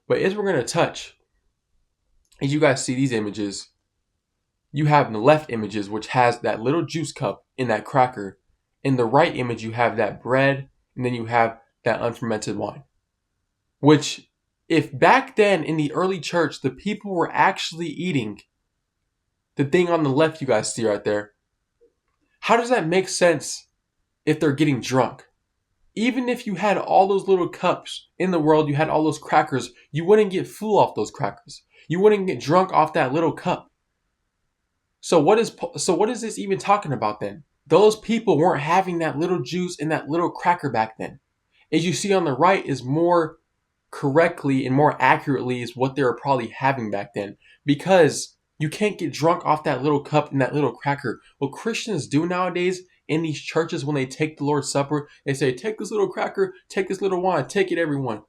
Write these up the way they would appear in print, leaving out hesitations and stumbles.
But as we're going to touch, as you guys see these images, you have the left images, which has that little juice cup in that cracker. In the right image, you have that bread, and then you have that unfermented wine. Which, if back then in the early church, the people were actually eating the thing on the left you guys see right there, how does that make sense if they're getting drunk? Even if you had all those little cups in the world, you had all those crackers, you wouldn't get full off those crackers. You wouldn't get drunk off that little cup. So what is this even talking about then? Those people weren't having that little juice and that little cracker back then. As you see on the right is more correctly and more accurately is what they were probably having back then. Because you can't get drunk off that little cup and that little cracker. What Christians do nowadays in these churches when they take the Lord's Supper, they say, take this little cracker, take this little wine, take it everyone.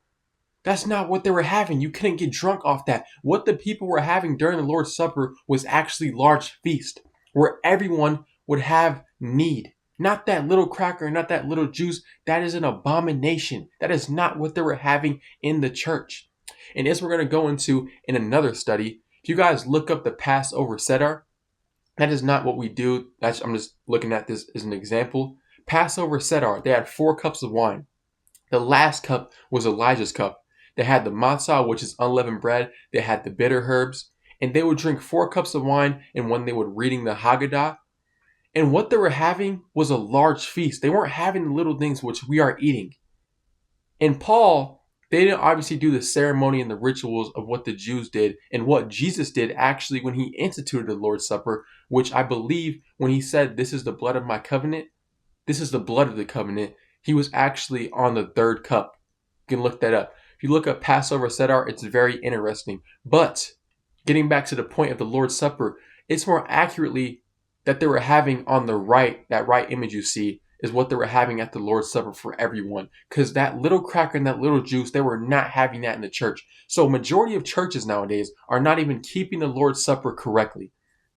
That's not what they were having. You couldn't get drunk off that. What the people were having during the Lord's Supper was actually large feast where everyone would have need. Not that little cracker, not that little juice. That is an abomination. That is not what they were having in the church. And as we're going to go into in another study, if you guys look up the Passover Seder, that is not what we do. I'm just looking at this as an example. Passover Seder, they had 4 cups of wine. The last cup was Elijah's cup. They had the matzah, which is unleavened bread. They had the bitter herbs. And they would drink 4 cups of wine and when they were reading the Haggadah. And what they were having was a large feast. They weren't having the little things which we are eating. And Paul, they didn't obviously do the ceremony and the rituals of what the Jews did and what Jesus did actually when he instituted the Lord's Supper, which I believe when he said, this is the blood of my covenant, this is the blood of the covenant, he was actually on the 3rd cup. You can look that up. If you look up Passover Seder, it's very interesting. But getting back to the point of the Lord's Supper, it's more accurately that they were having on the right, that right image you see, is what they were having at the Lord's Supper for everyone. Because that little cracker and that little juice, they were not having that in the church. So majority of churches nowadays are not even keeping the Lord's Supper correctly.